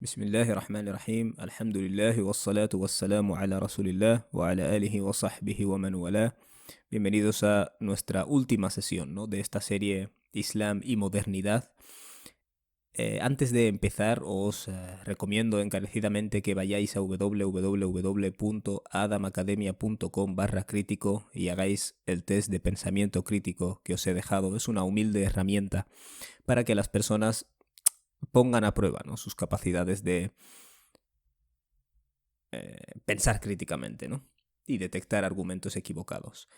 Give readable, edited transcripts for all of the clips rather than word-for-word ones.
بسم الله الرحمن الرحيم الحمد لله والصلاة والسلام على رسول الله وعلى آله وصحبه ومن والاه. Bienvenidos a nuestra última sesión, ¿no?, de esta serie Islam y Modernidad. Antes de empezar, os recomiendo encarecidamente que vayáis a www.adamacademia.com/crítico y hagáis el test de pensamiento crítico que os he dejado. Es una humilde herramienta para que las personas pongan a prueba, ¿no?, sus capacidades de pensar críticamente, ¿no?, y detectar argumentos equivocados.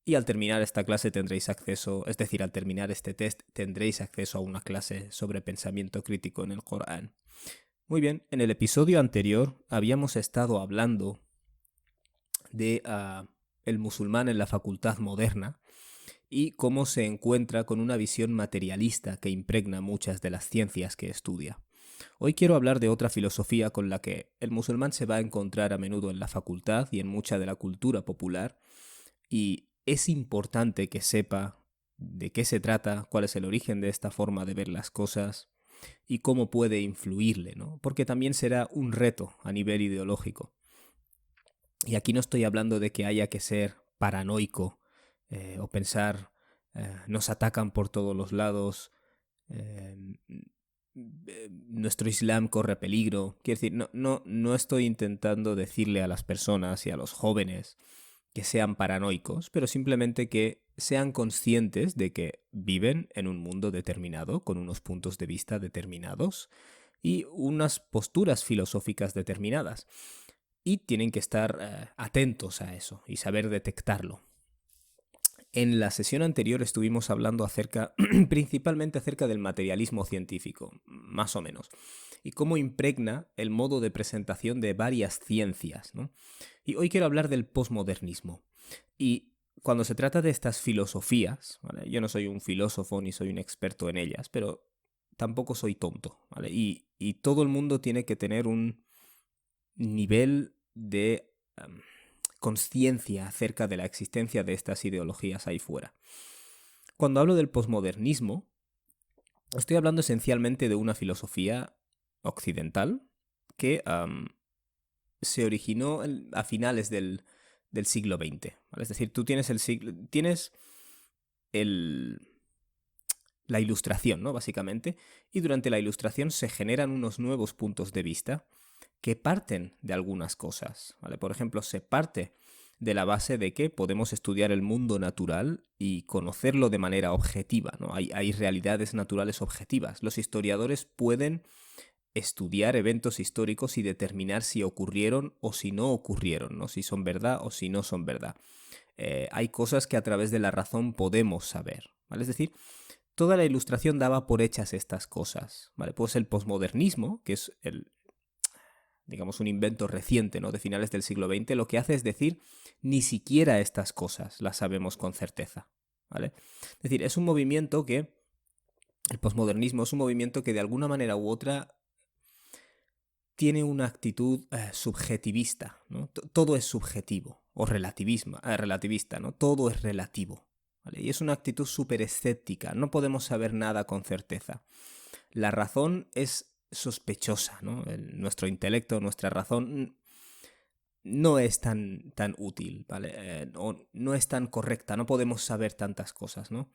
Y al terminar esta clase tendréis acceso, es decir, al terminar este test tendréis acceso a una clase sobre pensamiento crítico en el Corán. Muy bien, en el episodio anterior habíamos estado hablando de el musulmán en la facultad moderna y cómo se encuentra con una visión materialista que impregna muchas de las ciencias que estudia. Hoy quiero hablar de otra filosofía con la que el musulmán se va a encontrar a menudo en la facultad y en mucha de la cultura popular, y es importante que sepa de qué se trata, cuál es el origen de esta forma de ver las cosas y cómo puede influirle, ¿no? Porque también será un reto a nivel ideológico. Y aquí no estoy hablando de que haya que ser paranoico o pensar nos atacan por todos los lados, eh, nuestro Islam corre peligro. Quiero decir, no estoy intentando decirle a las personas y a los jóvenes que sean paranoicos, pero simplemente que sean conscientes de que viven en un mundo determinado, con unos puntos de vista determinados y unas posturas filosóficas determinadas. Y tienen que estar atentos a eso y saber detectarlo. En la sesión anterior estuvimos hablando principalmente acerca del materialismo científico, más o menos, y cómo impregna el modo de presentación de varias ciencias, ¿no? Y hoy quiero hablar del posmodernismo. Y cuando se trata de estas filosofías, ¿vale?, yo no soy un filósofo ni soy un experto en ellas, pero tampoco soy tonto, ¿vale? Y todo el mundo tiene que tener un nivel de conciencia acerca de la existencia de estas ideologías ahí fuera. Cuando hablo del posmodernismo, estoy hablando esencialmente de una filosofía occidental que se originó a finales del siglo XX. ¿Vale? Es decir, tú tienes la Ilustración, ¿no?, básicamente, y durante la Ilustración se generan unos nuevos puntos de vista que parten de algunas cosas, ¿vale? Por ejemplo, se parte de la base de que podemos estudiar el mundo natural y conocerlo de manera objetiva, ¿no? Hay realidades naturales objetivas. Los historiadores pueden estudiar eventos históricos y determinar si ocurrieron o si no ocurrieron, ¿no?, si son verdad o si no son verdad. Hay cosas que a través de la razón podemos saber, ¿vale? Es decir, toda la Ilustración daba por hechas estas cosas, ¿vale? Pues el posmodernismo, que es digamos, un invento reciente, ¿no?, de finales del siglo XX, lo que hace es decir, ni siquiera estas cosas las sabemos con certeza, ¿vale? Es decir, es un movimiento el posmodernismo es un movimiento que de alguna manera u otra tiene una actitud subjetivista, ¿no? Todo es subjetivo, o relativista, ¿no? Todo es relativo, ¿vale? Y es una actitud súper escéptica, no podemos saber nada con certeza. La razón es sospechosa, ¿no? Nuestro intelecto, nuestra razón no es tan útil, ¿vale? No es tan correcta, no podemos saber tantas cosas, ¿no?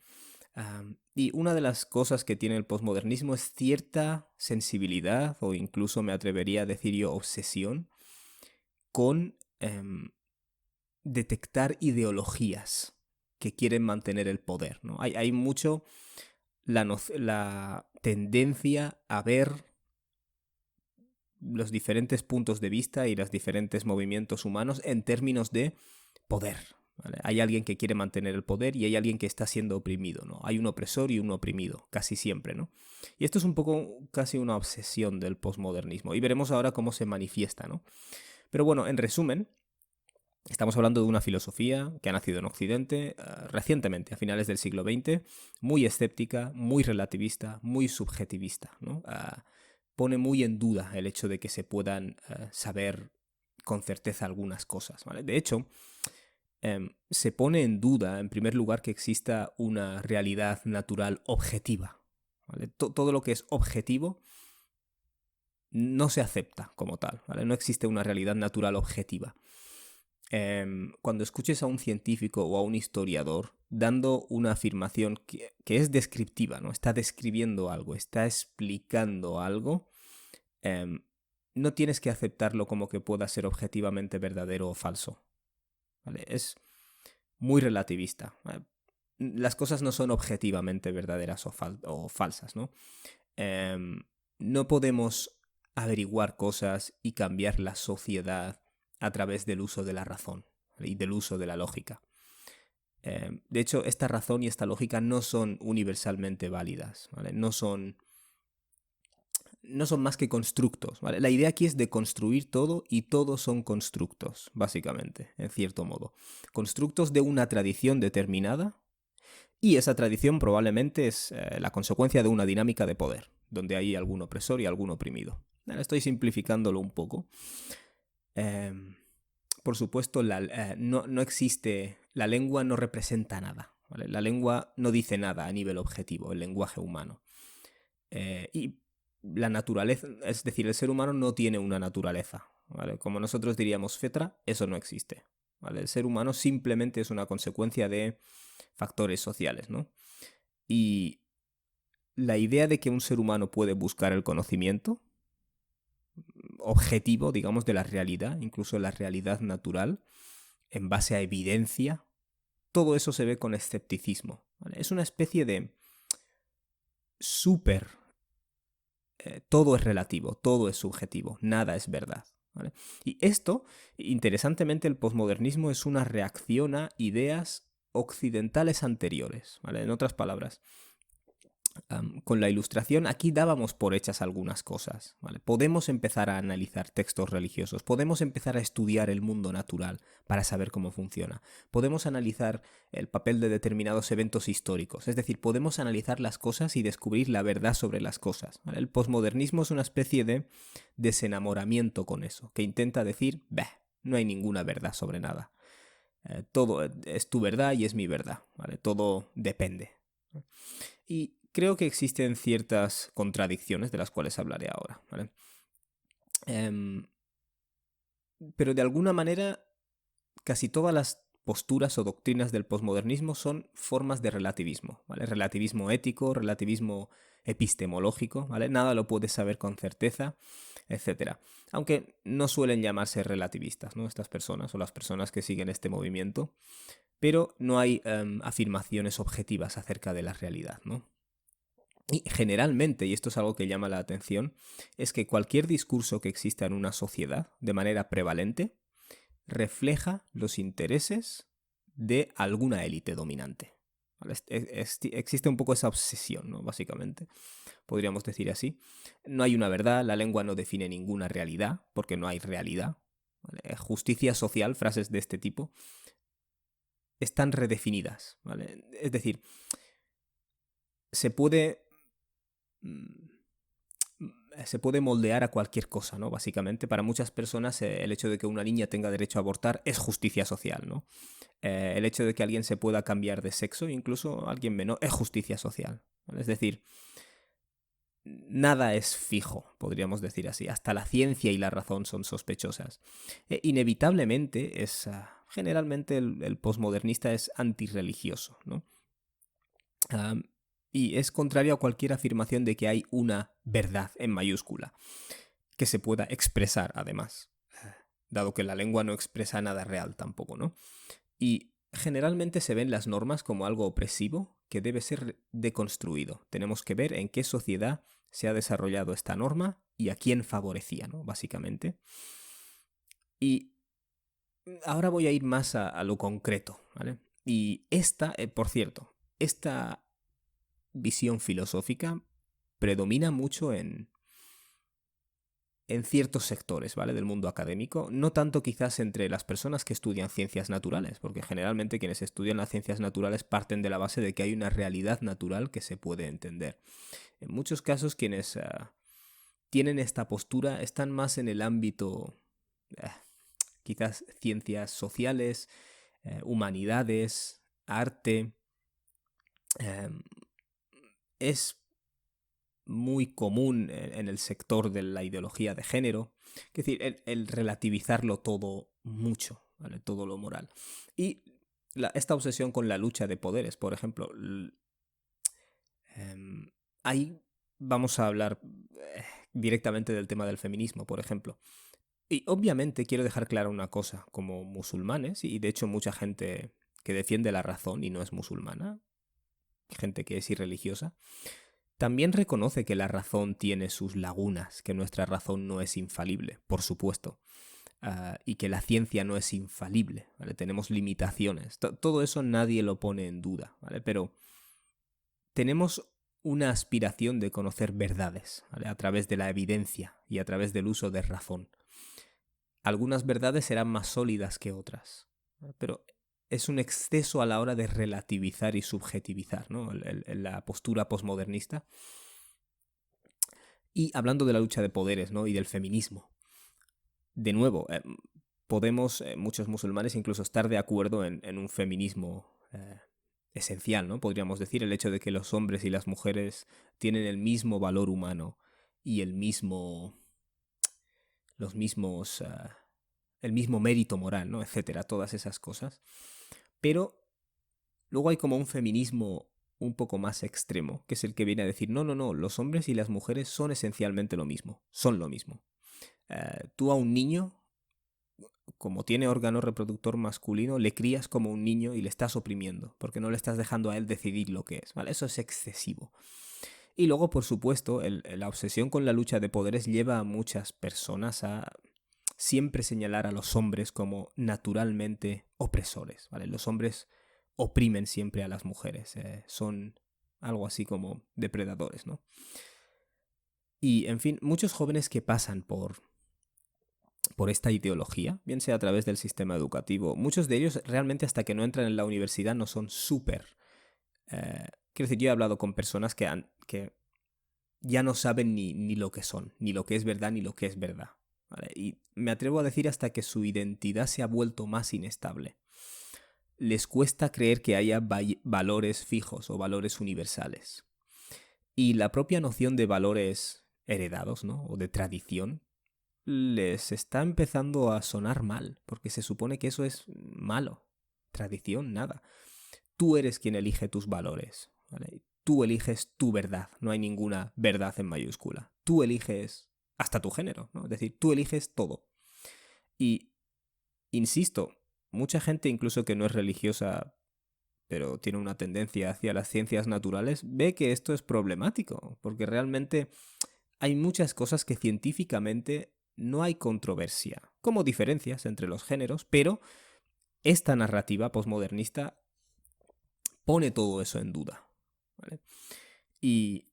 Y una de las cosas que tiene el posmodernismo es cierta sensibilidad, o incluso me atrevería a decir yo obsesión, con detectar ideologías que quieren mantener el poder, ¿no? Hay mucho la tendencia a ver los diferentes puntos de vista y los diferentes movimientos humanos en términos de poder, ¿vale? Hay alguien que quiere mantener el poder y hay alguien que está siendo oprimido, ¿no? Hay un opresor y un oprimido, casi siempre, ¿no? Y esto es un poco casi una obsesión del posmodernismo y veremos ahora cómo se manifiesta, ¿no? Pero bueno, en resumen, estamos hablando de una filosofía que ha nacido en Occidente recientemente, a finales del siglo XX, muy escéptica, muy relativista, muy subjetivista, ¿no? Pone muy en duda el hecho de que se puedan saber con certeza algunas cosas, ¿vale? De hecho, se pone en duda, en primer lugar, que exista una realidad natural objetiva, ¿vale? Todo lo que es objetivo no se acepta como tal, ¿vale? No existe una realidad natural objetiva. Cuando escuches a un científico o a un historiador dando una afirmación que es descriptiva, ¿no? Está describiendo algo, está explicando algo, no tienes que aceptarlo como que pueda ser objetivamente verdadero o falso, ¿vale? Es muy relativista, ¿vale? Las cosas no son objetivamente verdaderas o falsas, ¿no? No podemos averiguar cosas y cambiar la sociedad a través del uso de la razón, ¿vale? Y del uso de la lógica. De hecho, esta razón y esta lógica no son universalmente válidas, ¿vale? No son más que constructos, ¿vale? La idea aquí es de construir todo y todos son constructos, básicamente, en cierto modo. Constructos de una tradición determinada y esa tradición probablemente es la consecuencia de una dinámica de poder, donde hay algún opresor y algún oprimido. Ahora estoy simplificándolo un poco. Por supuesto, no existe, la lengua no representa nada, ¿vale? La lengua no dice nada a nivel objetivo, el lenguaje humano. Y la naturaleza, es decir, el ser humano no tiene una naturaleza, ¿vale? Como nosotros diríamos fetra, eso no existe, ¿vale? El ser humano simplemente es una consecuencia de factores sociales, ¿no? Y la idea de que un ser humano puede buscar el conocimiento objetivo, digamos, de la realidad, incluso la realidad natural, en base a evidencia, todo eso se ve con escepticismo, ¿vale? Es una especie de súper... todo es relativo, todo es subjetivo, nada es verdad, ¿vale? Y esto, interesantemente, el posmodernismo es una reacción a ideas occidentales anteriores, ¿vale? En otras palabras, con la Ilustración aquí dábamos por hechas algunas cosas, ¿vale? Podemos empezar a analizar textos religiosos, podemos empezar a estudiar el mundo natural para saber cómo funciona, podemos analizar el papel de determinados eventos históricos, es decir, podemos analizar las cosas y descubrir la verdad sobre las cosas, ¿vale? El posmodernismo es una especie de desenamoramiento con eso, que intenta decir, bah, no hay ninguna verdad sobre nada. Todo es tu verdad y es mi verdad, ¿vale? Todo depende. Y creo que existen ciertas contradicciones de las cuales hablaré ahora, ¿vale? Pero de alguna manera, casi todas las posturas o doctrinas del posmodernismo son formas de relativismo, ¿vale? Relativismo ético, relativismo epistemológico, ¿vale? Nada lo puedes saber con certeza, etc. Aunque no suelen llamarse relativistas, ¿no? Estas personas o las personas que siguen este movimiento, pero no hay afirmaciones objetivas acerca de la realidad, ¿no? Y generalmente, y esto es algo que llama la atención, es que cualquier discurso que exista en una sociedad, de manera prevalente, refleja los intereses de alguna élite dominante. ¿Vale? Existe un poco esa obsesión, ¿no? Básicamente, podríamos decir así. No hay una verdad, la lengua no define ninguna realidad, porque no hay realidad. ¿Vale? Justicia social, frases de este tipo, están redefinidas, ¿vale? Es decir, se puede moldear a cualquier cosa, ¿no? Básicamente, para muchas personas el hecho de que una niña tenga derecho a abortar es justicia social, ¿no? El hecho de que alguien se pueda cambiar de sexo, incluso alguien menor, es justicia social, ¿vale? Es decir, nada es fijo, podríamos decir así. Hasta la ciencia y la razón son sospechosas. Inevitablemente, generalmente el posmodernista es antirreligioso, ¿no? Y es contrario a cualquier afirmación de que hay una verdad en mayúscula, que se pueda expresar además, dado que la lengua no expresa nada real tampoco, ¿no? Y generalmente se ven las normas como algo opresivo que debe ser deconstruido. Tenemos que ver en qué sociedad se ha desarrollado esta norma y a quién favorecía, ¿no? Básicamente. Y ahora voy a ir más a lo concreto, ¿vale? Y por cierto, esta visión filosófica predomina mucho en ciertos sectores, ¿vale? Del mundo académico, no tanto quizás entre las personas que estudian ciencias naturales, porque generalmente quienes estudian las ciencias naturales parten de la base de que hay una realidad natural que se puede entender. En muchos casos quienes tienen esta postura están más en el ámbito, quizás ciencias sociales, humanidades, arte. Es muy común en el sector de la ideología de género. Es decir, el relativizarlo todo mucho, ¿vale? Todo lo moral. Y esta obsesión con la lucha de poderes, por ejemplo, ahí vamos a hablar directamente del tema del feminismo, por ejemplo. Y obviamente quiero dejar clara una cosa, como musulmanes, y de hecho mucha gente que defiende la razón y no es musulmana, gente que es irreligiosa, también reconoce que la razón tiene sus lagunas, que nuestra razón no es infalible, por supuesto, y que la ciencia no es infalible, ¿vale? Tenemos limitaciones. Todo eso nadie lo pone en duda, ¿vale? Pero tenemos una aspiración de conocer verdades, ¿vale? A través de la evidencia y a través del uso de razón. Algunas verdades serán más sólidas que otras, ¿vale? Pero es un exceso a la hora de relativizar y subjetivizar, ¿no? La postura posmodernista. Y hablando de la lucha de poderes, ¿no? Y del feminismo. De nuevo, podemos, muchos musulmanes, incluso estar de acuerdo en un feminismo esencial, ¿no? Podríamos decir el hecho de que los hombres y las mujeres tienen el mismo valor humano y el mismo mérito moral, ¿no? Etcétera, todas esas cosas. Pero luego hay como un feminismo un poco más extremo, que es el que viene a decir, no, los hombres y las mujeres son esencialmente lo mismo, son lo mismo. Tú a un niño, como tiene órgano reproductor masculino, le crías como un niño y le estás oprimiendo, porque no le estás dejando a él decidir lo que es, ¿vale? Eso es excesivo. Y luego, por supuesto, la obsesión con la lucha de poderes lleva a muchas personas a siempre señalar a los hombres como naturalmente opresores, ¿vale? Los hombres oprimen siempre a las mujeres, son algo así como depredadores, ¿no? Y, en fin, muchos jóvenes que pasan por esta ideología, bien sea a través del sistema educativo, muchos de ellos realmente hasta que no entran en la universidad no son súper... quiero decir, yo he hablado con personas que ya no saben ni lo que son, ni lo que es verdad, ni lo que es verdad, ¿vale? Y me atrevo a decir hasta que su identidad se ha vuelto más inestable. Les cuesta creer que haya valores fijos o valores universales. Y la propia noción de valores heredados, ¿no? O de tradición, les está empezando a sonar mal, porque se supone que eso es malo. Tradición, nada. Tú eres quien elige tus valores, ¿vale? Tú eliges tu verdad, no hay ninguna verdad en mayúscula. Tú eliges hasta tu género, ¿no? Es decir, tú eliges todo. Y, insisto, mucha gente incluso que no es religiosa, pero tiene una tendencia hacia las ciencias naturales, ve que esto es problemático, porque realmente hay muchas cosas que científicamente no hay controversia, como diferencias entre los géneros, pero esta narrativa posmodernista pone todo eso en duda, ¿vale? Y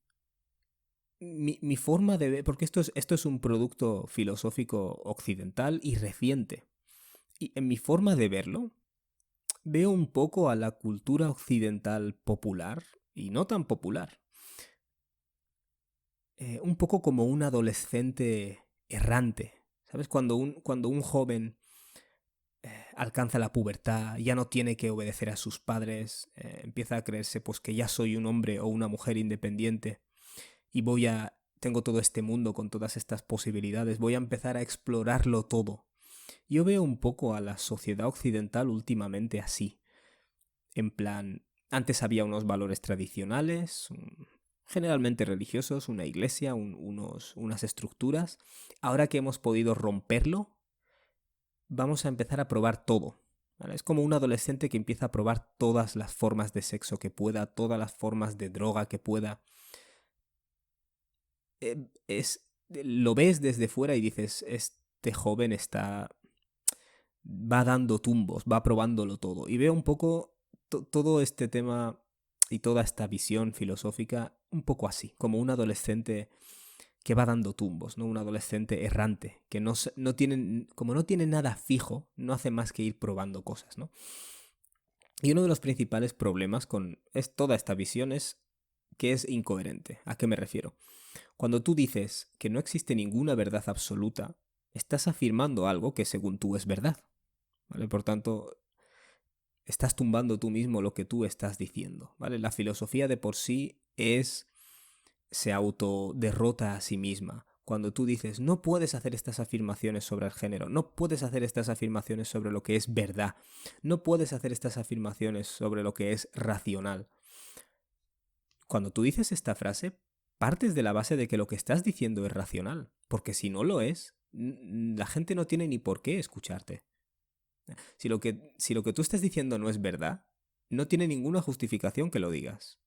mi forma de ver, porque esto es un producto filosófico occidental y reciente, y en mi forma de verlo, veo un poco a la cultura occidental popular y no tan popular, un poco como un adolescente errante, ¿sabes? Cuando un joven alcanza la pubertad, ya no tiene que obedecer a sus padres, empieza a creerse pues que ya soy un hombre o una mujer independiente y tengo todo este mundo con todas estas posibilidades, voy a empezar a explorarlo todo. Yo veo un poco a la sociedad occidental últimamente así, en plan, antes había unos valores tradicionales, generalmente religiosos, una iglesia, unas estructuras, ahora que hemos podido romperlo, vamos a empezar a probar todo. ¿Vale? Es como un adolescente que empieza a probar todas las formas de sexo que pueda, todas las formas de droga que pueda. Lo ves desde fuera y dices, este joven va dando tumbos, va probándolo todo. Y veo un poco todo este tema y toda esta visión filosófica un poco así, como un adolescente que va dando tumbos, ¿no? Un adolescente errante, que como no tiene nada fijo, no hace más que ir probando cosas, ¿no? Y uno de los principales problemas con toda esta visión es que es incoherente. ¿A qué me refiero? Cuando tú dices que no existe ninguna verdad absoluta, estás afirmando algo que según tú es verdad, ¿vale? Por tanto, estás tumbando tú mismo lo que tú estás diciendo, ¿vale? La filosofía de por sí es se autoderrota a sí misma. Cuando tú dices, no puedes hacer estas afirmaciones sobre el género, no puedes hacer estas afirmaciones sobre lo que es verdad, no puedes hacer estas afirmaciones sobre lo que es racional. Cuando tú dices esta frase, partes de la base de que lo que estás diciendo es racional, porque si no lo es, la gente no tiene ni por qué escucharte. Si lo que tú estás diciendo no es verdad, no tiene ninguna justificación que lo digas.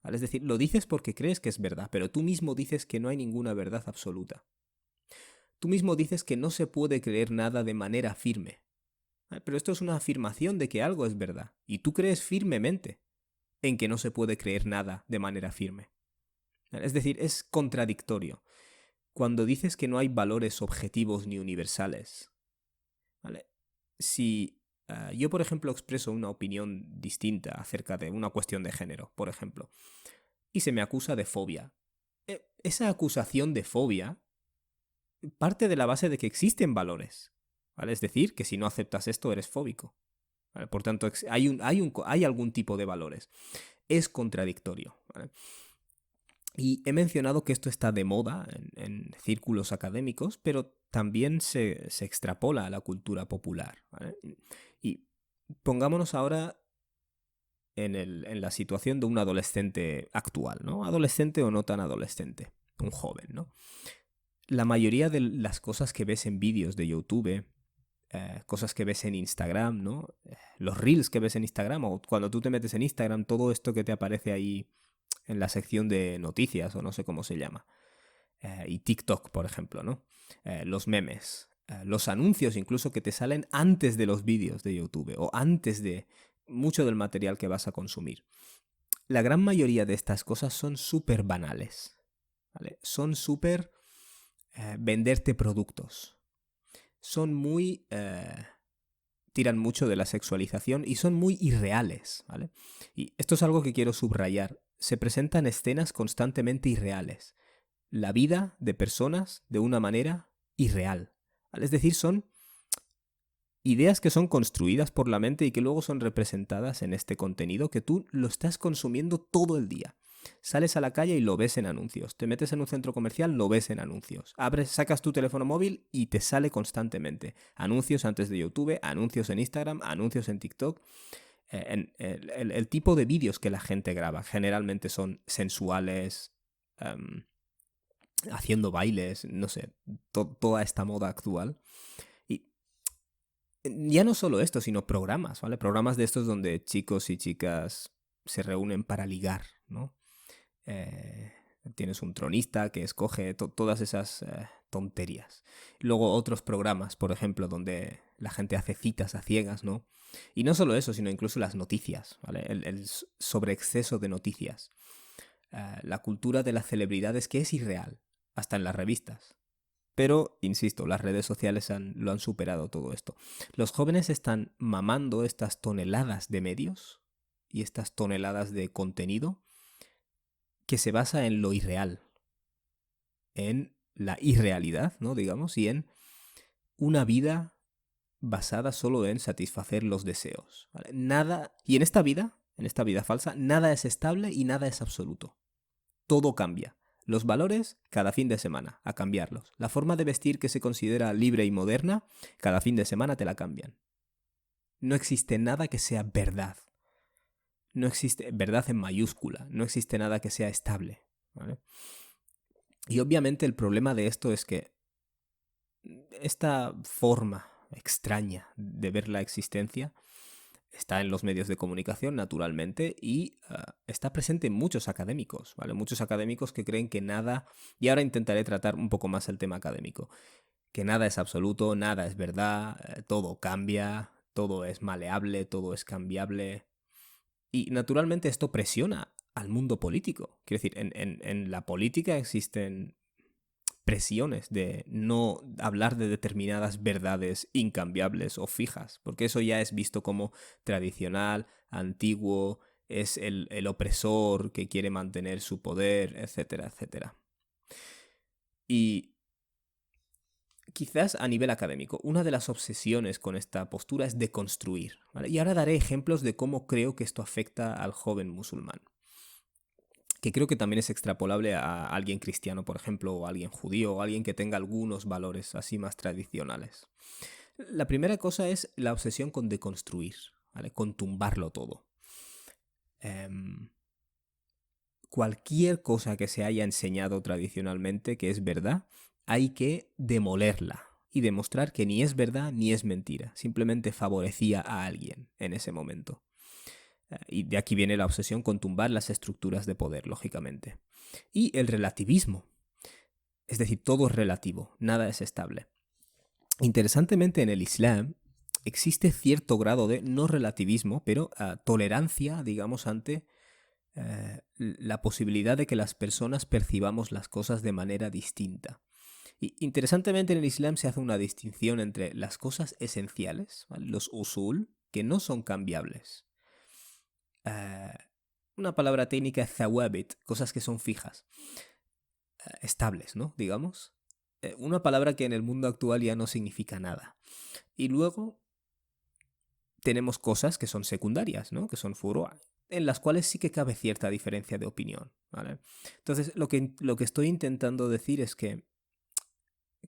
¿Vale? Es decir, lo dices porque crees que es verdad, pero tú mismo dices que no hay ninguna verdad absoluta. Tú mismo dices que no se puede creer nada de manera firme. ¿Vale? Pero esto es una afirmación de que algo es verdad, y tú crees firmemente en que no se puede creer nada de manera firme. ¿Vale? Es decir, es contradictorio. Cuando dices que no hay valores objetivos ni universales, ¿vale? Si yo, por ejemplo, expreso una opinión distinta acerca de una cuestión de género, por ejemplo, y se me acusa de fobia, esa acusación de fobia parte de la base de que existen valores, ¿vale? Es decir, que si no aceptas esto eres fóbico, ¿vale? Por tanto, hay algún tipo de valores. Es contradictorio, ¿vale? Y he mencionado que esto está de moda en círculos académicos, pero también se extrapola a la cultura popular, ¿vale? Y pongámonos ahora en la situación de un adolescente actual, ¿no? Adolescente o no tan adolescente, un joven, ¿no? La mayoría de las cosas que ves en vídeos de YouTube, cosas que ves en Instagram, ¿no? Los reels que ves en Instagram, o cuando tú te metes en Instagram, todo esto que te aparece ahí en la sección de noticias, o no sé cómo se llama. Y TikTok, por ejemplo, ¿no? Los memes, los anuncios incluso que te salen antes de los vídeos de YouTube, o antes de mucho del material que vas a consumir. La gran mayoría de estas cosas son súper banales, ¿vale? Son súper venderte productos. Son muy... tiran mucho de la sexualización y son muy irreales, ¿vale? Y esto es algo que quiero subrayar. Se presentan escenas constantemente irreales. La vida de personas de una manera irreal, ¿vale? Es decir, son ideas que son construidas por la mente y que luego son representadas en este contenido que tú lo estás consumiendo todo el día. Sales a la calle y lo ves en anuncios. Te metes en un centro comercial, lo ves en anuncios. Sacas tu teléfono móvil y te sale constantemente. Anuncios antes de YouTube, anuncios en Instagram, anuncios en TikTok. El tipo de vídeos que la gente graba generalmente son sensuales, haciendo bailes, no sé, toda esta moda actual. Y ya no solo esto, sino programas, ¿vale? Programas de estos donde chicos y chicas se reúnen para ligar, ¿no? Tienes un tronista que escoge todas esas tonterías. Luego otros programas, por ejemplo, donde la gente hace citas a ciegas, ¿no? Y no solo eso, sino incluso las noticias, ¿vale? El sobreexceso de noticias. La cultura de las celebridades que es irreal, hasta en las revistas. Pero, insisto, las redes sociales lo han superado todo esto. Los jóvenes están mamando estas toneladas de medios y estas toneladas de contenido que se basa en lo irreal, en la irrealidad, ¿no? Digamos, y en una vida basada solo en satisfacer los deseos, ¿vale? Nada, y en esta vida falsa, nada es estable y nada es absoluto. Todo cambia. Los valores, cada fin de semana, a cambiarlos. La forma de vestir que se considera libre y moderna, cada fin de semana te la cambian. No existe nada que sea verdad. No existe verdad en mayúscula. No existe nada que sea estable, ¿vale? Y obviamente el problema de esto es que esta forma extraña de ver la existencia está en los medios de comunicación, naturalmente, y está presente en muchos académicos, ¿vale? Muchos académicos que creen que nada, y ahora intentaré tratar un poco más el tema académico, que nada es absoluto, nada es verdad, todo cambia, todo es maleable, todo es cambiable, y naturalmente esto presiona al mundo político. Quiero decir, en la política existen presiones de no hablar de determinadas verdades incambiables o fijas, porque eso ya es visto como tradicional, antiguo, es el opresor que quiere mantener su poder, etcétera, etcétera. Y quizás a nivel académico, una de las obsesiones con esta postura es deconstruir, ¿vale? Y ahora daré ejemplos de cómo creo que esto afecta al joven musulmán. que creo que también es extrapolable a alguien cristiano, por ejemplo, o a alguien judío, o a alguien que tenga algunos valores así más tradicionales. La primera cosa es la obsesión con deconstruir, ¿vale? Con tumbarlo todo. Cualquier cosa que se haya enseñado tradicionalmente que es verdad, hay que demolerla y demostrar que ni es verdad ni es mentira, simplemente favorecía a alguien en ese momento. Y de aquí viene la obsesión con tumbar las estructuras de poder, lógicamente. Y el relativismo, es decir, todo es relativo, nada es estable. Interesantemente, en el Islam existe cierto grado de no relativismo, pero tolerancia, digamos, ante la posibilidad de que las personas percibamos las cosas de manera distinta. Y interesantemente, en el Islam se hace una distinción entre las cosas esenciales, ¿vale? Los usul, que no son cambiables. Una palabra técnica es thawabit, cosas que son fijas, estables, ¿no? Digamos. Una palabra que en el mundo actual ya no significa nada. Y luego tenemos cosas que son secundarias, ¿no? Que son furu', en las cuales sí que cabe cierta diferencia de opinión, ¿vale? Entonces, lo que estoy intentando decir es que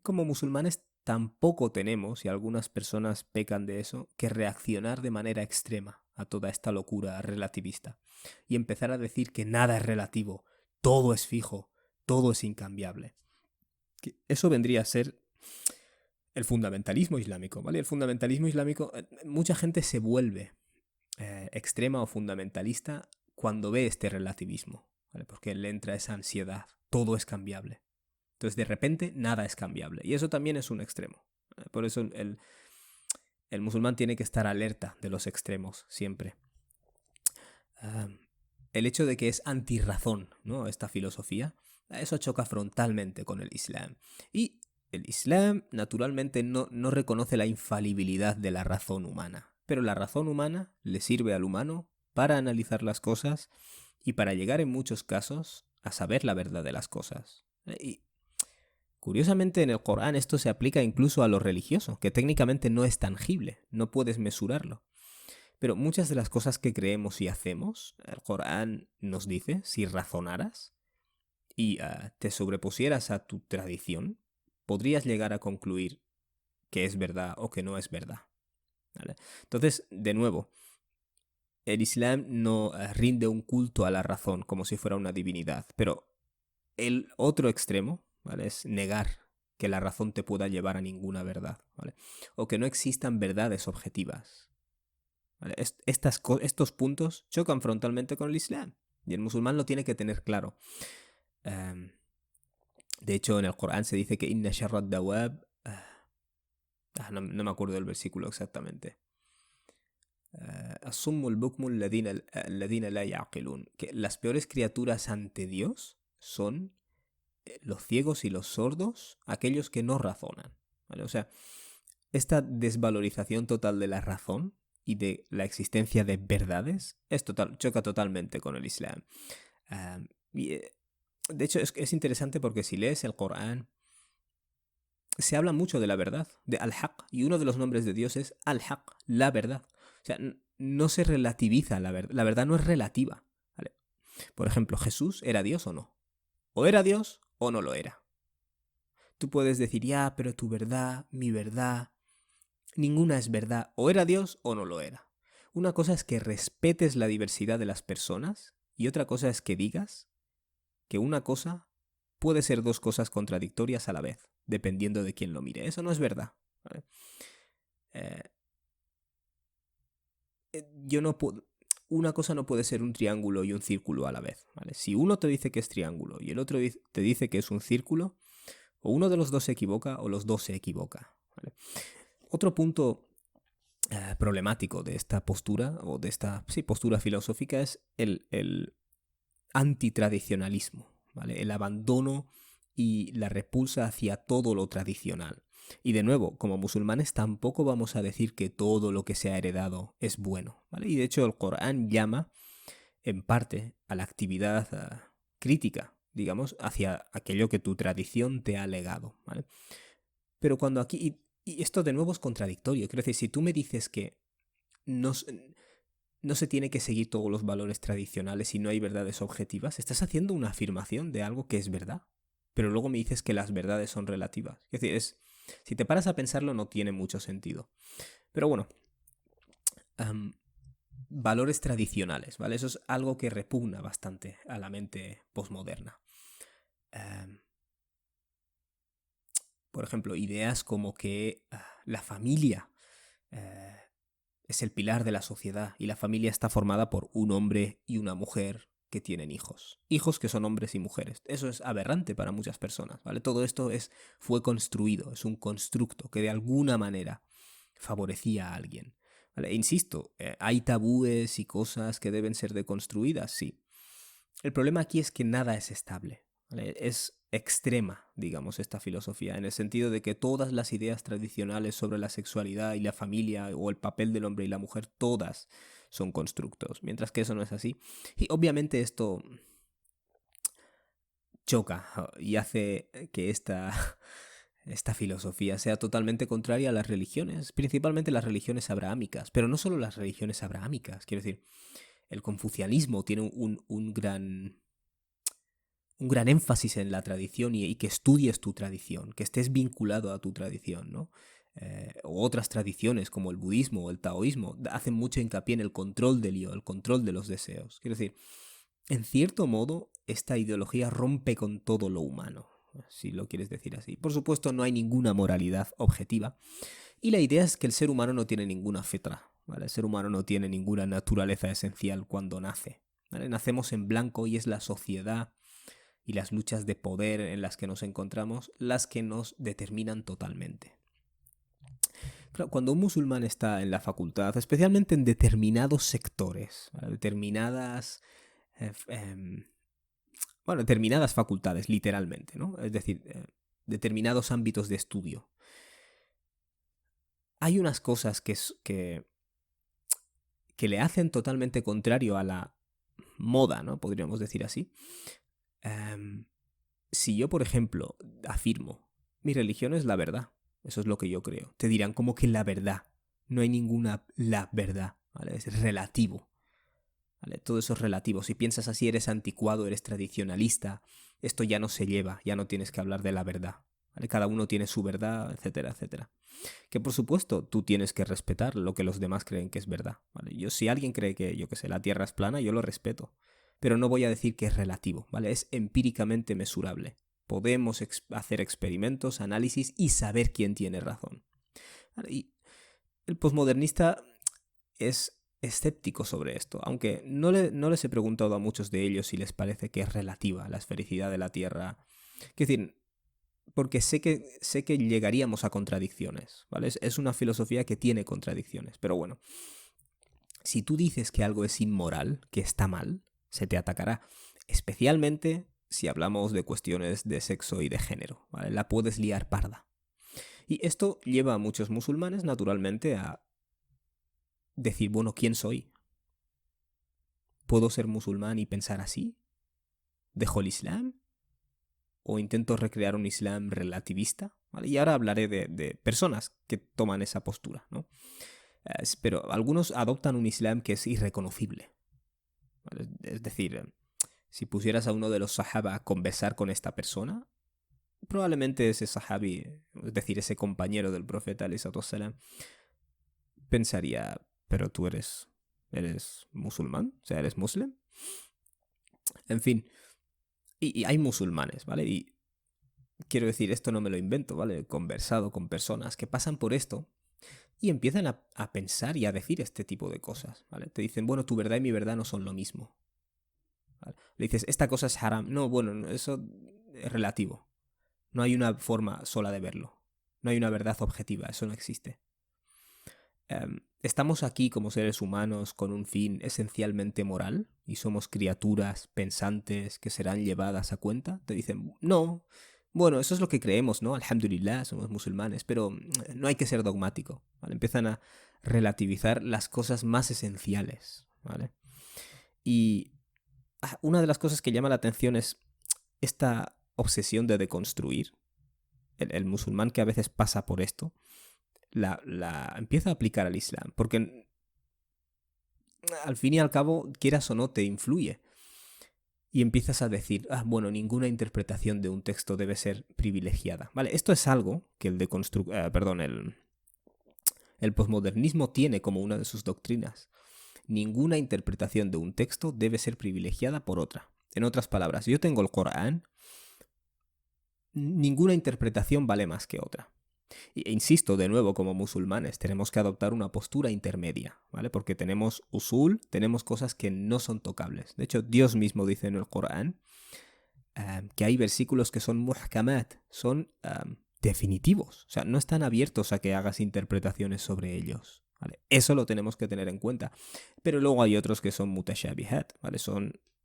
como musulmanes tampoco tenemos, y algunas personas pecan de eso, que reaccionar de manera extrema a toda esta locura relativista y empezar a decir que nada es relativo, todo es fijo, todo es incambiable. Eso vendría a ser el fundamentalismo islámico, ¿vale? El fundamentalismo islámico, mucha gente se vuelve extrema o fundamentalista cuando ve este relativismo, ¿vale? Porque le entra esa ansiedad, todo es cambiable. Entonces, de repente, nada es cambiable. Y eso también es un extremo. Por eso el musulmán tiene que estar alerta de los extremos siempre. El hecho de que es antirrazón, ¿no? Esta filosofía, eso choca frontalmente con el Islam. Y el Islam, naturalmente, no reconoce la infalibilidad de la razón humana. Pero la razón humana le sirve al humano para analizar las cosas y para llegar en muchos casos a saber la verdad de las cosas. Y curiosamente, en el Corán esto se aplica incluso a lo religioso, que técnicamente no es tangible, no puedes mesurarlo. Pero muchas de las cosas que creemos y hacemos, el Corán nos dice, si razonaras y te sobrepusieras a tu tradición, podrías llegar a concluir que es verdad o que no es verdad, ¿vale? Entonces, de nuevo, el Islam no rinde un culto a la razón como si fuera una divinidad, pero el otro extremo, ¿vale? Es negar que la razón te pueda llevar a ninguna verdad, ¿vale? O que no existan verdades objetivas, ¿vale? Estos puntos chocan frontalmente con el Islam y el musulmán lo tiene que tener claro. De hecho, en el Corán se dice que inna sharra ad-dawab, no me acuerdo del versículo exactamente. As-summu al-bukmu alladhina la ya'qilun, que las peores criaturas ante Dios son los ciegos y los sordos, aquellos que no razonan, ¿vale? O sea, esta desvalorización total de la razón y de la existencia de verdades choca totalmente con el Islam. De hecho, es interesante porque si lees el Corán, se habla mucho de la verdad, de Al-Haq, y uno de los nombres de Dios es Al-Haq, la verdad. O sea, no se relativiza la verdad no es relativa, ¿vale? Por ejemplo, ¿Jesús era Dios o no? O era Dios o no lo era. Tú puedes decir, ya, pero tu verdad, mi verdad, ninguna es verdad. O era Dios o no lo era. Una cosa es que respetes la diversidad de las personas y otra cosa es que digas que una cosa puede ser dos cosas contradictorias a la vez, dependiendo de quién lo mire. Eso no es verdad, ¿vale? Una cosa no puede ser un triángulo y un círculo a la vez, ¿vale? Si uno te dice que es triángulo y el otro te dice que es un círculo, o uno de los dos se equivoca o los dos se equivoca, ¿vale? Otro punto problemático de esta postura, o de esta postura filosófica, es el antitradicionalismo, ¿vale? El abandono y la repulsa hacia todo lo tradicional. Y de nuevo, como musulmanes tampoco vamos a decir que todo lo que se ha heredado es bueno, ¿vale? Y de hecho el Corán llama en parte a la actividad crítica, digamos, hacia aquello que tu tradición te ha legado, ¿vale? Pero cuando aquí, y esto de nuevo es contradictorio, quiero decir, si tú me dices que no se tiene que seguir todos los valores tradicionales y no hay verdades objetivas. Estás haciendo una afirmación de algo que es verdad, pero luego me dices que las verdades son relativas. Es decir, si te paras a pensarlo no tiene mucho sentido. Pero bueno, valores tradicionales, ¿vale? Eso es algo que repugna bastante a la mente posmoderna. Por ejemplo, ideas como que la familia es el pilar de la sociedad y la familia está formada por un hombre y una mujer que tienen hijos. Hijos que son hombres y mujeres. Eso es aberrante para muchas personas, ¿vale? Todo esto fue construido, es un constructo que de alguna manera favorecía a alguien. ¿Vale? E insisto, ¿hay tabúes y cosas que deben ser deconstruidas? Sí. El problema aquí es que nada es estable, ¿vale? Es extrema, digamos, esta filosofía, en el sentido de que todas las ideas tradicionales sobre la sexualidad y la familia o el papel del hombre y la mujer, todas son constructos, mientras que eso no es así. Y obviamente esto choca y hace que esta filosofía sea totalmente contraria a las religiones, principalmente las religiones abrahámicas, pero no solo las religiones abrahámicas, quiero decir, el confucianismo tiene un gran énfasis en la tradición y que estudies tu tradición, que estés vinculado a tu tradición, ¿no? O otras tradiciones como el budismo o el taoísmo hacen mucho hincapié en el control del yo, el control de los deseos. Quiero decir, en cierto modo, esta ideología rompe con todo lo humano, si lo quieres decir así. Por supuesto, no hay ninguna moralidad objetiva. Y la idea es que el ser humano no tiene ninguna fitra, ¿vale? El ser humano no tiene ninguna naturaleza esencial cuando nace, ¿vale? Nacemos en blanco y es la sociedad y las luchas de poder en las que nos encontramos las que nos determinan totalmente. Claro, cuando un musulmán está en la facultad, especialmente en determinados sectores, ¿vale? determinadas facultades, literalmente, ¿no? Es decir, determinados ámbitos de estudio. Hay unas cosas que le hacen totalmente contrario a la moda, ¿no? Podríamos decir así. Si yo, por ejemplo, afirmo, mi religión es la verdad, eso es lo que yo creo, te dirán como que la verdad, no hay ninguna la verdad, ¿vale? Es relativo, ¿vale? Todo eso es relativo. Si piensas así, eres anticuado, eres tradicionalista, esto ya no se lleva, ya no tienes que hablar de la verdad, ¿vale? Cada uno tiene su verdad, etcétera, etcétera. Que por supuesto tú tienes que respetar lo que los demás creen que es verdad, ¿vale? Si alguien cree que, yo qué sé, la Tierra es plana, yo lo respeto. Pero no voy a decir que es relativo, ¿vale? Es empíricamente mesurable. Podemos hacer experimentos, análisis y saber quién tiene razón. ¿Vale? Y el posmodernista es escéptico sobre esto, aunque no les he preguntado a muchos de ellos si les parece que es relativa la esfericidad de la Tierra. Es decir, porque sé que llegaríamos a contradicciones, ¿vale? Es una filosofía que tiene contradicciones, pero bueno. Si tú dices que algo es inmoral, que está mal, se te atacará, especialmente si hablamos de cuestiones de sexo y de género, ¿vale? La puedes liar parda. Y esto lleva a muchos musulmanes, naturalmente, a decir, bueno, ¿quién soy? ¿Puedo ser musulmán y pensar así? ¿Dejo el Islam? ¿O intento recrear un Islam relativista? ¿Vale? Y ahora hablaré de personas que toman esa postura, ¿no? Pero algunos adoptan un Islam que es irreconocible. ¿Vale? Es decir, si pusieras a uno de los sahaba a conversar con esta persona, probablemente ese sahabi, es decir, ese compañero del profeta ﷺ, pensaría, pero tú eres musulmán, o sea, eres muslim. En fin, y hay musulmanes, ¿vale? Y quiero decir, esto no me lo invento, ¿vale? He conversado con personas que pasan por esto y empiezan a pensar y a decir este tipo de cosas, ¿vale? Te dicen, bueno, tu verdad y mi verdad no son lo mismo. ¿Vale? Le dices, esta cosa es haram. No, bueno, eso es relativo. No hay una forma sola de verlo. No hay una verdad objetiva, eso no existe. Estamos aquí como seres humanos con un fin esencialmente moral y somos criaturas pensantes que serán llevadas a cuenta. Te dicen, no, bueno, eso es lo que creemos, ¿no? Alhamdulillah, somos musulmanes, pero no hay que ser dogmático, ¿vale? Empiezan a relativizar las cosas más esenciales, ¿vale? Y una de las cosas que llama la atención es esta obsesión de deconstruir. El musulmán que a veces pasa por esto, la empieza a aplicar al Islam. Porque al fin y al cabo, quieras o no, te influye. Y empiezas a decir, bueno, ninguna interpretación de un texto debe ser privilegiada. Vale, esto es algo que el posmodernismo tiene como una de sus doctrinas. Ninguna interpretación de un texto debe ser privilegiada por otra. En otras palabras, yo tengo el Corán, ninguna interpretación vale más que otra. E insisto, de nuevo, como musulmanes, tenemos que adoptar una postura intermedia, ¿vale? Porque tenemos usul, tenemos cosas que no son tocables. De hecho, Dios mismo dice en el Corán que hay versículos que son muhkamat, son definitivos. O sea, no están abiertos a que hagas interpretaciones sobre ellos, ¿vale? Eso lo tenemos que tener en cuenta. Pero luego hay otros que son mutashabihat, ¿vale?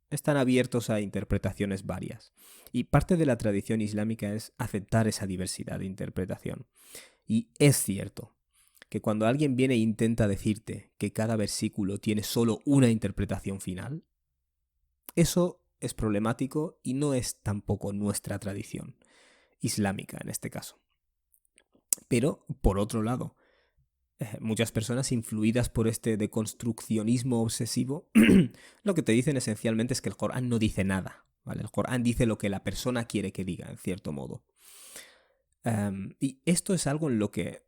Están abiertos a interpretaciones varias. Y parte de la tradición islámica es aceptar esa diversidad de interpretación. Y es cierto que cuando alguien viene e intenta decirte que cada versículo tiene solo una interpretación final, eso es problemático y no es tampoco nuestra tradición islámica en este caso. Pero, por otro lado, muchas personas influidas por este deconstruccionismo obsesivo, lo que te dicen esencialmente es que el Corán no dice nada, ¿vale? El Corán dice lo que la persona quiere que diga, en cierto modo. Y esto es algo en lo que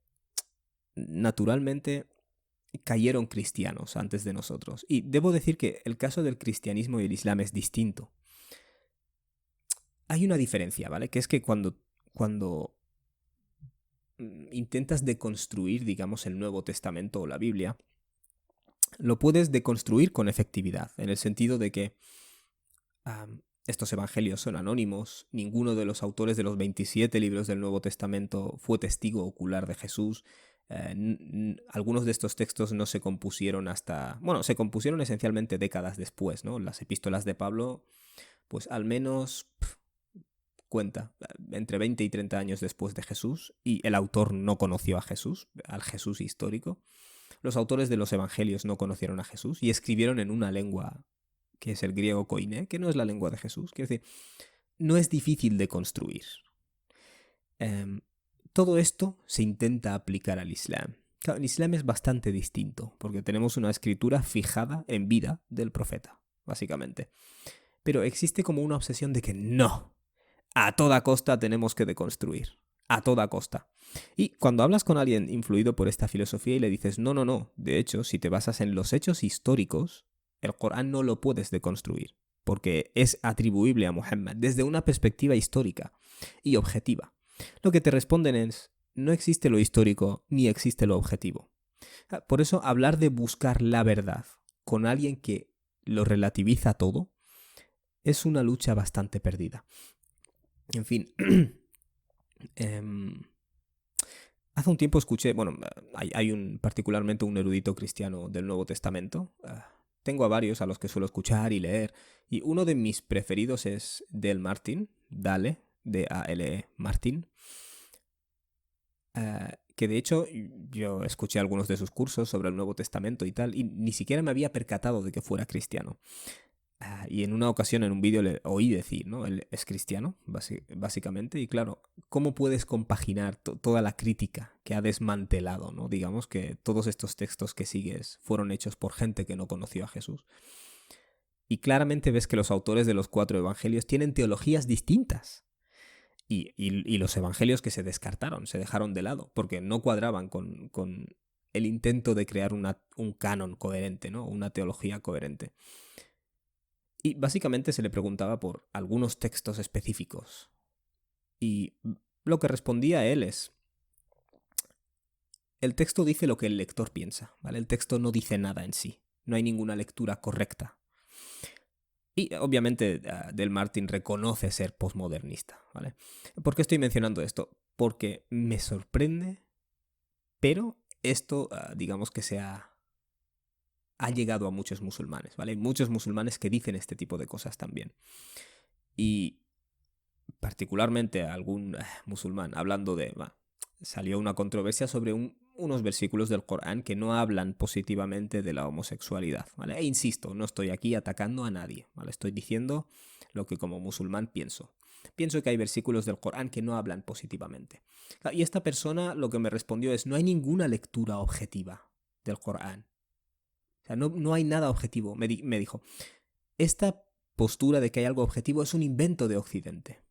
naturalmente cayeron cristianos antes de nosotros. Y debo decir que el caso del cristianismo y el islam es distinto. Hay una diferencia, ¿vale? Que es que cuando intentas deconstruir, digamos, el Nuevo Testamento o la Biblia, lo puedes deconstruir con efectividad, en el sentido de que estos evangelios son anónimos, ninguno de los autores de los 27 libros del Nuevo Testamento fue testigo ocular de Jesús, algunos de estos textos no se compusieron se compusieron esencialmente décadas después, ¿no? Las epístolas de Pablo, pues al menos cuenta, entre 20 y 30 años después de Jesús, y el autor no conoció a Jesús, al Jesús histórico. Los autores de los evangelios no conocieron a Jesús y escribieron en una lengua que es el griego koiné, que no es la lengua de Jesús. Quiero decir, no es difícil de construir. Todo esto se intenta aplicar al Islam. Claro, el Islam es bastante distinto, porque tenemos una escritura fijada en vida del profeta, básicamente. Pero existe como una obsesión de que no, a toda costa tenemos que deconstruir. A toda costa. Y cuando hablas con alguien influido por esta filosofía y le dices, no, de hecho, si te basas en los hechos históricos, el Corán no lo puedes deconstruir, porque es atribuible a Muhammad desde una perspectiva histórica y objetiva. Lo que te responden es, no existe lo histórico ni existe lo objetivo. Por eso hablar de buscar la verdad con alguien que lo relativiza todo es una lucha bastante perdida. En fin, hace un tiempo escuché, hay particularmente un erudito cristiano del Nuevo Testamento. Tengo a varios a los que suelo escuchar y leer, y uno de mis preferidos es Dale Martin, D-A-L-E Martin, que de hecho yo escuché algunos de sus cursos sobre el Nuevo Testamento y tal, y ni siquiera me había percatado de que fuera cristiano. Y en una ocasión en un vídeo le oí decir, ¿no? Él es cristiano, básicamente, y claro, ¿cómo puedes compaginar toda la crítica que ha desmantelado, ¿no? Digamos que todos estos textos que sigues fueron hechos por gente que no conoció a Jesús. Y claramente ves que los autores de los 4 evangelios tienen teologías distintas. Y los evangelios que se descartaron, se dejaron de lado, porque no cuadraban con el intento de crear un canon coherente, ¿no? Una teología coherente. Y básicamente se le preguntaba por algunos textos específicos. Y lo que respondía él es, el texto dice lo que el lector piensa, ¿vale? El texto no dice nada en sí. No hay ninguna lectura correcta. Y obviamente Del Martin reconoce ser posmodernista, ¿vale? ¿Por qué estoy mencionando esto? Porque me sorprende, pero esto, digamos que ha llegado a muchos musulmanes, ¿vale? Hay muchos musulmanes que dicen este tipo de cosas también. Y particularmente a algún musulmán hablando salió una controversia sobre unos versículos del Corán que no hablan positivamente de la homosexualidad, ¿vale? E insisto, no estoy aquí atacando a nadie, ¿vale? Estoy diciendo lo que como musulmán pienso. Pienso que hay versículos del Corán que no hablan positivamente. Y esta persona lo que me respondió es, no hay ninguna lectura objetiva del Corán. O sea, no hay nada objetivo. Me dijo, esta postura de que hay algo objetivo es un invento de Occidente.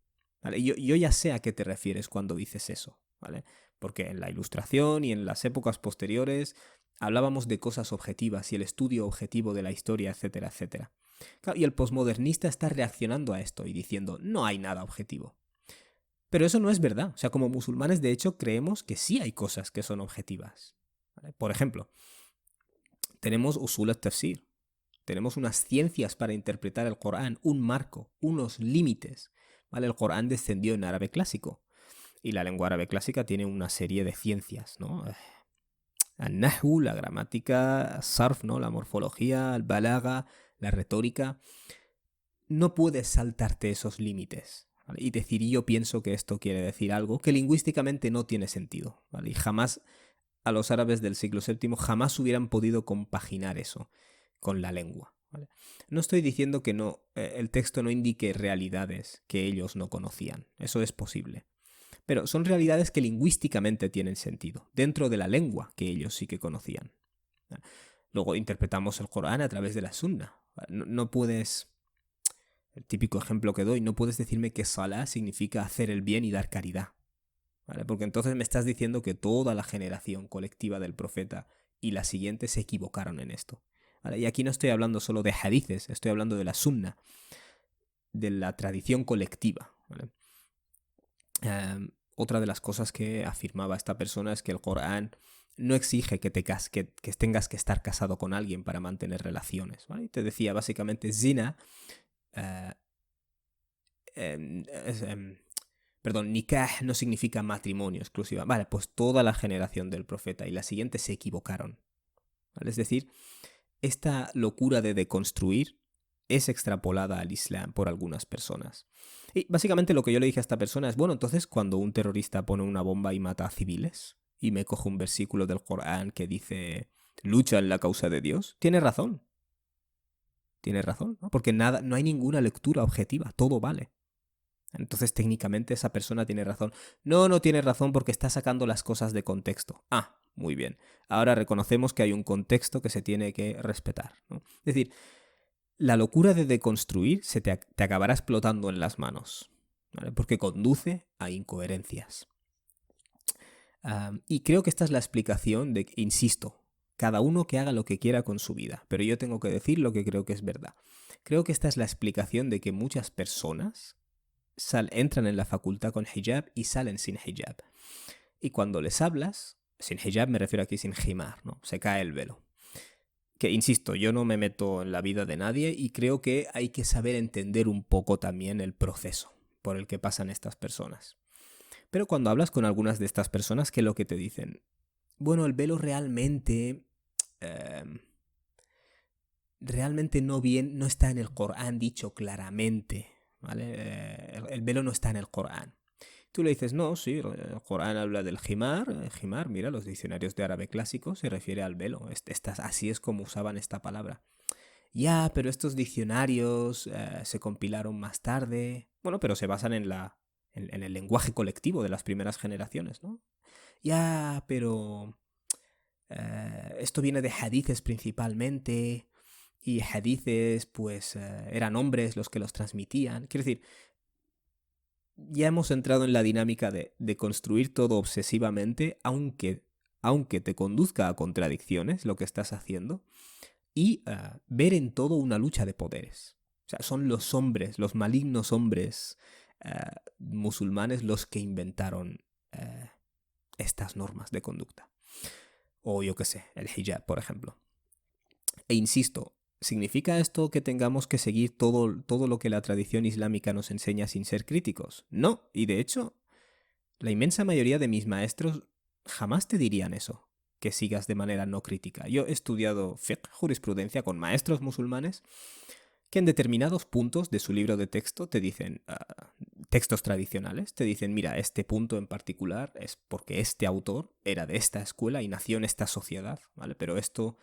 ¿Vale? Yo ya sé a qué te refieres cuando dices eso, ¿vale? Porque en la Ilustración y en las épocas posteriores hablábamos de cosas objetivas y el estudio objetivo de la historia, etcétera, etcétera. Claro, y el posmodernista está reaccionando a esto y diciendo, no hay nada objetivo. Pero eso no es verdad. O sea, como musulmanes, de hecho, creemos que sí hay cosas que son objetivas. ¿Vale? Por ejemplo, tenemos usul al-tafsir. Tenemos unas ciencias para interpretar el Corán, un marco, unos límites. ¿Vale? El Corán descendió en árabe clásico. Y la lengua árabe clásica tiene una serie de ciencias, ¿no? Al-Nahu, la gramática, sarf, ¿no? La morfología, el balaga, la retórica. No puedes saltarte esos límites, ¿vale? Y decir, yo pienso que esto quiere decir algo que lingüísticamente no tiene sentido, ¿vale? Y jamás, a los árabes del siglo VII, jamás hubieran podido compaginar eso con la lengua, ¿vale? No estoy diciendo que el texto no indique realidades que ellos no conocían, eso es posible. Pero son realidades que lingüísticamente tienen sentido, dentro de la lengua que ellos sí que conocían. Luego interpretamos el Corán a través de la Sunna. No puedes... El típico ejemplo que doy, no puedes decirme que Salah significa hacer el bien y dar caridad, ¿vale? Porque entonces me estás diciendo que toda la generación colectiva del profeta y la siguiente se equivocaron en esto, ¿vale? Y aquí no estoy hablando solo de hadices, estoy hablando de la Sunna, de la tradición colectiva, ¿vale? Otra de las cosas que afirmaba esta persona es que el Corán no exige que tengas que estar casado con alguien para mantener relaciones, ¿vale? Y te decía básicamente zina, nikah no significa matrimonio exclusiva. Vale, pues toda la generación del profeta y la siguiente se equivocaron, ¿vale? Es decir, esta locura de deconstruir es extrapolada al Islam por algunas personas. Y básicamente lo que yo le dije a esta persona es, bueno, entonces cuando un terrorista pone una bomba y mata a civiles, y me coge un versículo del Corán que dice, lucha en la causa de Dios, tiene razón. Tiene razón, ¿no? Porque no hay ninguna lectura objetiva, todo vale. Entonces técnicamente esa persona tiene razón. No tiene razón porque está sacando las cosas de contexto. Ah, muy bien. Ahora reconocemos que hay un contexto que se tiene que respetar, ¿no? Es decir, la locura de deconstruir te acabará explotando en las manos, ¿vale? Porque conduce a incoherencias. Y creo que esta es la explicación de, insisto, cada uno que haga lo que quiera con su vida, pero yo tengo que decir lo que creo que es verdad. Creo que esta es la explicación de que muchas personas entran en la facultad con hijab y salen sin hijab. Y cuando les hablas, sin hijab me refiero aquí sin himar, ¿no? Se cae el velo. Que, insisto, yo no me meto en la vida de nadie y creo que hay que saber entender un poco también el proceso por el que pasan estas personas. Pero cuando hablas con algunas de estas personas, ¿qué es lo que te dicen? Bueno, el velo realmente no está en el Corán dicho claramente, ¿vale? El velo no está en el Corán. Tú le dices, no, sí, el Corán habla del himar. El himar, mira, los diccionarios de árabe clásico se refiere al velo. Así es como usaban esta palabra. Ya, pero estos diccionarios se compilaron más tarde. Bueno, pero se basan en el lenguaje colectivo de las primeras generaciones, ¿no? Ya, pero esto viene de hadices principalmente, y hadices pues eran hombres los que los transmitían. Quiero decir, ya hemos entrado en la dinámica de construir todo obsesivamente, aunque te conduzca a contradicciones lo que estás haciendo, y ver en todo una lucha de poderes. O sea, son los hombres, los malignos hombres musulmanes los que inventaron estas normas de conducta. O yo qué sé, el hijab, por ejemplo. E insisto, ¿significa esto que tengamos que seguir todo lo que la tradición islámica nos enseña sin ser críticos? No, y de hecho, la inmensa mayoría de mis maestros jamás te dirían eso, que sigas de manera no crítica. Yo he estudiado fiqh, jurisprudencia, con maestros musulmanes que en determinados puntos de su libro de texto te dicen, textos tradicionales, te dicen, mira, este punto en particular es porque este autor era de esta escuela y nació en esta sociedad, ¿vale? Pero esto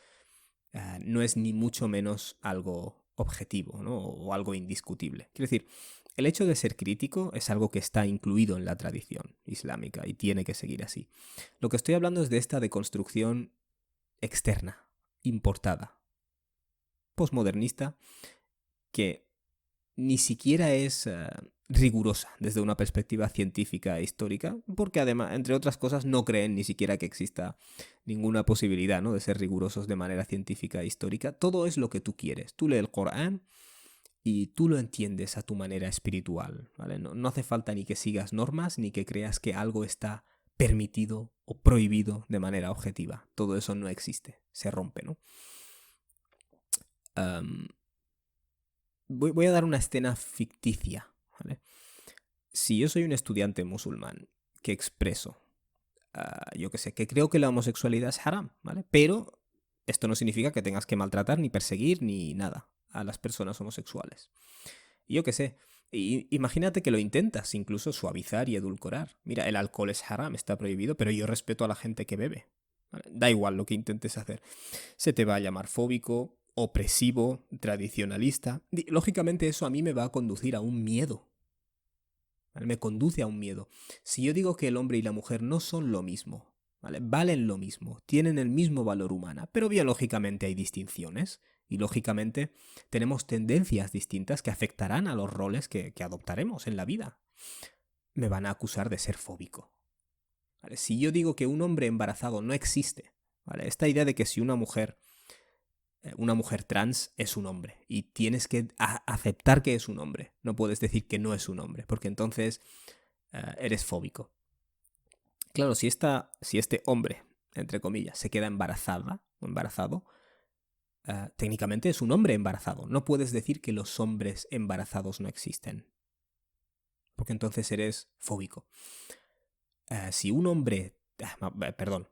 no es ni mucho menos algo objetivo, ¿no? O algo indiscutible. Quiero decir, el hecho de ser crítico es algo que está incluido en la tradición islámica y tiene que seguir así. Lo que estoy hablando es de esta deconstrucción externa, importada. posmodernista que ni siquiera es rigurosa desde una perspectiva científica e histórica, porque además, entre otras cosas, no creen ni siquiera que exista ninguna posibilidad, ¿no?, de ser rigurosos de manera científica e histórica. Todo es lo que tú quieres. Tú lees el Corán y tú lo entiendes a tu manera espiritual, ¿vale? No hace falta ni que sigas normas ni que creas que algo está permitido o prohibido de manera objetiva. Todo eso no existe, se rompe, ¿no? Voy a dar una escena ficticia, ¿vale? Si yo soy un estudiante musulmán que expreso, yo qué sé, que creo que la homosexualidad es haram, ¿vale? Pero esto no significa que tengas que maltratar, ni perseguir, ni nada a las personas homosexuales. Y yo qué sé, imagínate que lo intentas incluso suavizar y edulcorar. Mira, el alcohol es haram, está prohibido, pero yo respeto a la gente que bebe. ¿Vale? Da igual lo que intentes hacer. Se te va a llamar fóbico, opresivo, tradicionalista. Lógicamente eso a mí me va a conducir a un miedo. ¿Vale? Me conduce a un miedo. Si yo digo que el hombre y la mujer no son lo mismo, ¿vale?, valen lo mismo, tienen el mismo valor humano, pero biológicamente hay distinciones y lógicamente tenemos tendencias distintas que afectarán a los roles que adoptaremos en la vida. Me van a acusar de ser fóbico. ¿Vale? Si yo digo que un hombre embarazado no existe, ¿vale?, esta idea de que si una mujer trans es un hombre y tienes que aceptar que es un hombre, no puedes decir que no es un hombre, porque entonces eres fóbico. Claro, si este hombre, entre comillas, se queda embarazada o embarazado, técnicamente es un hombre embarazado. No puedes decir que los hombres embarazados no existen, porque entonces eres fóbico. Si un hombre... perdón.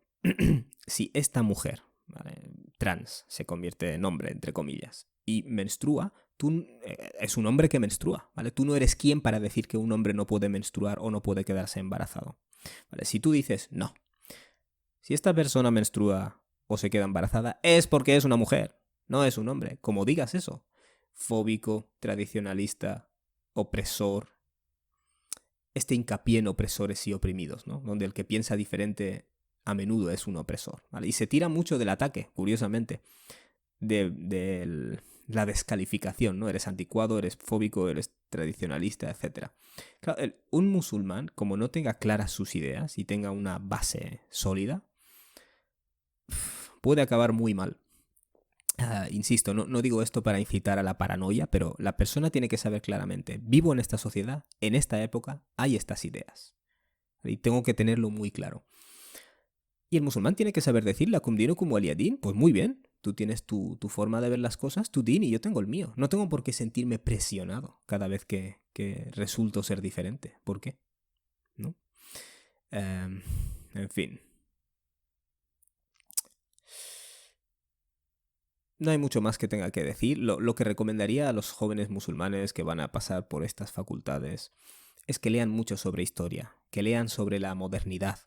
Si esta mujer, ¿vale?, trans se convierte en hombre, entre comillas, y menstrua, es un hombre que menstrua, ¿vale? Tú no eres quien para decir que un hombre no puede menstruar o no puede quedarse embarazado. ¿Vale? Si tú dices, no, si esta persona menstrua o se queda embarazada es porque es una mujer, no es un hombre. Como digas eso, fóbico, tradicionalista, opresor, este hincapié en opresores y oprimidos, ¿no?, donde el que piensa diferente a menudo es un opresor, ¿vale? Y se tira mucho del ataque, curiosamente, de la descalificación, ¿no? Eres anticuado, eres fóbico, eres tradicionalista, etc. Claro, un musulmán, como no tenga claras sus ideas y tenga una base sólida, puede acabar muy mal. Insisto, no digo esto para incitar a la paranoia, pero la persona tiene que saber claramente, vivo en esta sociedad, en esta época, hay estas ideas. Y tengo que tenerlo muy claro. Y el musulmán tiene que saber decir, lakum dinukum waliya din, pues muy bien, tú tienes tu forma de ver las cosas, tu din, y yo tengo el mío. No tengo por qué sentirme presionado cada vez que resulto ser diferente. ¿Por qué? ¿No? En fin. No hay mucho más que tenga que decir. Lo que recomendaría a los jóvenes musulmanes que van a pasar por estas facultades es que lean mucho sobre historia, que lean sobre la modernidad,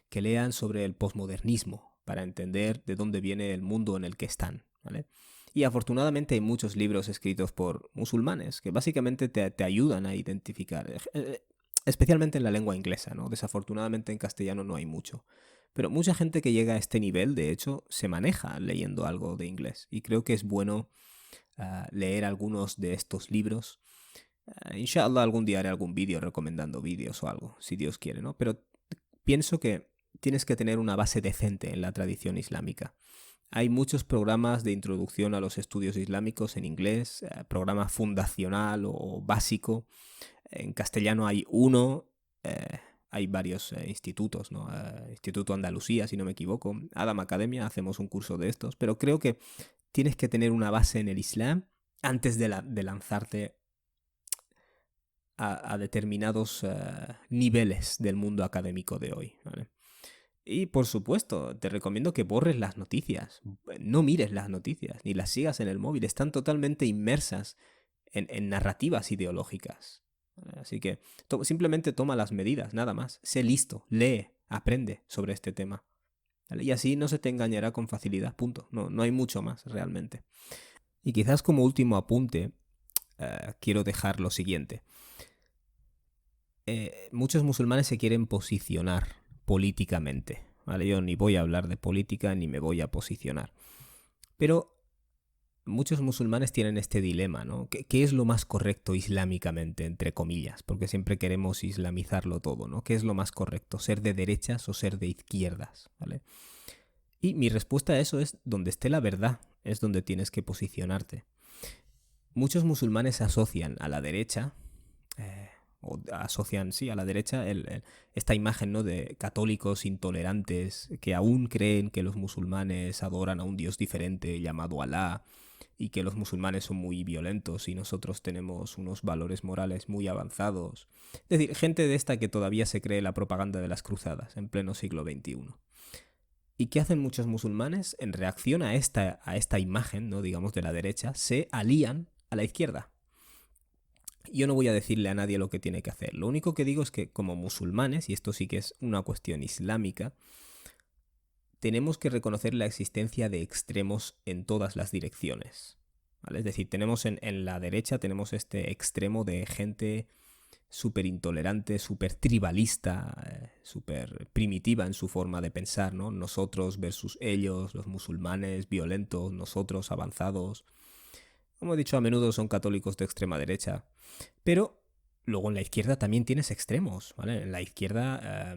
que lean sobre el posmodernismo para entender de dónde viene el mundo en el que están, ¿vale? Y afortunadamente hay muchos libros escritos por musulmanes que básicamente te ayudan a identificar, especialmente en la lengua inglesa, ¿no? Desafortunadamente en castellano no hay mucho. Pero mucha gente que llega a este nivel, de hecho, se maneja leyendo algo de inglés. Y creo que es bueno leer algunos de estos libros. Inshallah algún día haré algún vídeo recomendando vídeos o algo, si Dios quiere, ¿no? Pero pienso que tienes que tener una base decente en la tradición islámica. Hay muchos programas de introducción a los estudios islámicos en inglés, programa fundacional o básico. En castellano hay uno, hay varios institutos, ¿no? Instituto Andalucía, si no me equivoco. Adam Academia, hacemos un curso de estos. Pero creo que tienes que tener una base en el Islam antes de lanzarte a determinados niveles del mundo académico de hoy, ¿vale? Y por supuesto, te recomiendo que borres las noticias. No mires las noticias, ni las sigas en el móvil. Están totalmente inmersas en narrativas ideológicas. Así que simplemente toma las medidas, nada más. Sé listo, lee, aprende sobre este tema. ¿Vale? Y así no se te engañará con facilidad, punto. No hay mucho más realmente. Y quizás como último apunte, quiero dejar lo siguiente. Muchos musulmanes se quieren posicionar políticamente, ¿vale? Yo ni voy a hablar de política ni me voy a posicionar. Pero muchos musulmanes tienen este dilema, ¿no? ¿Qué es lo más correcto islámicamente, entre comillas? Porque siempre queremos islamizarlo todo, ¿no? ¿Qué es lo más correcto? ¿Ser de derechas o ser de izquierdas? ¿Vale? Y mi respuesta a eso es: donde esté la verdad, es donde tienes que posicionarte. Muchos musulmanes asocian a la derecha, o asocian, sí, a la derecha esta imagen, ¿no?, de católicos intolerantes que aún creen que los musulmanes adoran a un dios diferente llamado Alá, y que los musulmanes son muy violentos y nosotros tenemos unos valores morales muy avanzados. Es decir, gente de esta que todavía se cree la propaganda de las cruzadas en pleno siglo XXI. ¿Y qué hacen muchos musulmanes? En reacción a esta imagen, ¿no?, digamos, de la derecha, se alían a la izquierda. Yo no voy a decirle a nadie lo que tiene que hacer. Lo único que digo es que como musulmanes, y esto sí que es una cuestión islámica, tenemos que reconocer la existencia de extremos en todas las direcciones, ¿vale? Es decir, tenemos en la derecha tenemos este extremo de gente súper intolerante, súper tribalista, súper primitiva en su forma de pensar, ¿no? Nosotros versus ellos, los musulmanes violentos, nosotros avanzados. Como he dicho, a menudo son católicos de extrema derecha. Pero luego en la izquierda también tienes extremos, ¿vale? En la izquierda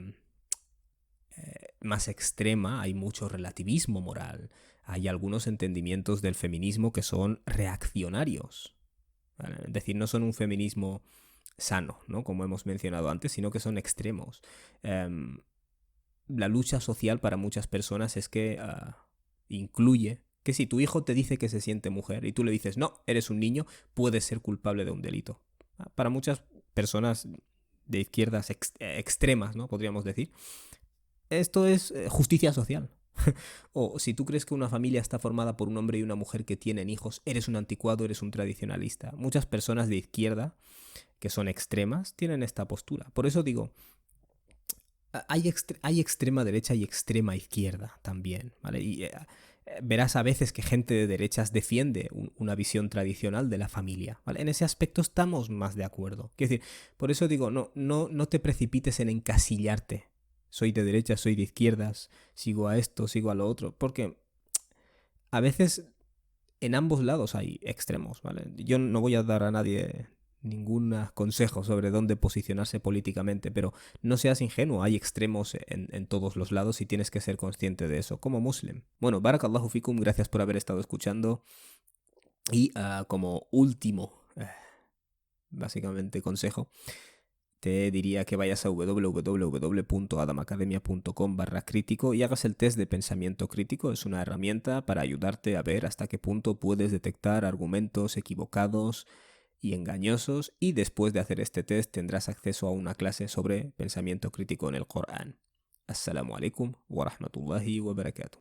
más extrema hay mucho relativismo moral. Hay algunos entendimientos del feminismo que son reaccionarios, ¿vale? Es decir, no son un feminismo sano, ¿no?, como hemos mencionado antes, sino que son extremos. La lucha social para muchas personas es que incluye que si tu hijo te dice que se siente mujer y tú le dices, no, eres un niño, puedes ser culpable de un delito. Para muchas personas de izquierdas extremas, ¿no?, podríamos decir, esto es justicia social. O si tú crees que una familia está formada por un hombre y una mujer que tienen hijos, eres un anticuado, eres un tradicionalista. Muchas personas de izquierda, que son extremas, tienen esta postura. Por eso digo, hay extrema derecha y extrema izquierda también, ¿vale? Y verás a veces que gente de derechas defiende una visión tradicional de la familia, ¿vale? En ese aspecto estamos más de acuerdo. Quiero decir, por eso digo, no te precipites en encasillarte. Soy de derechas, soy de izquierdas, sigo a esto, sigo a lo otro, porque a veces en ambos lados hay extremos, ¿vale? Yo no voy a dar a nadie ningún consejo sobre dónde posicionarse políticamente, pero no seas ingenuo, hay extremos en todos los lados y tienes que ser consciente de eso, como muslim. Bueno, barakallahu fikum, gracias por haber estado escuchando. Y como último, básicamente, consejo, te diría que vayas a www.adamacademia.com/crítico y hagas el test de pensamiento crítico. Es una herramienta para ayudarte a ver hasta qué punto puedes detectar argumentos equivocados y engañosos, y después de hacer este test tendrás acceso a una clase sobre pensamiento crítico en el Corán. Assalamu alaikum wa rahmatullahi wa barakatuh.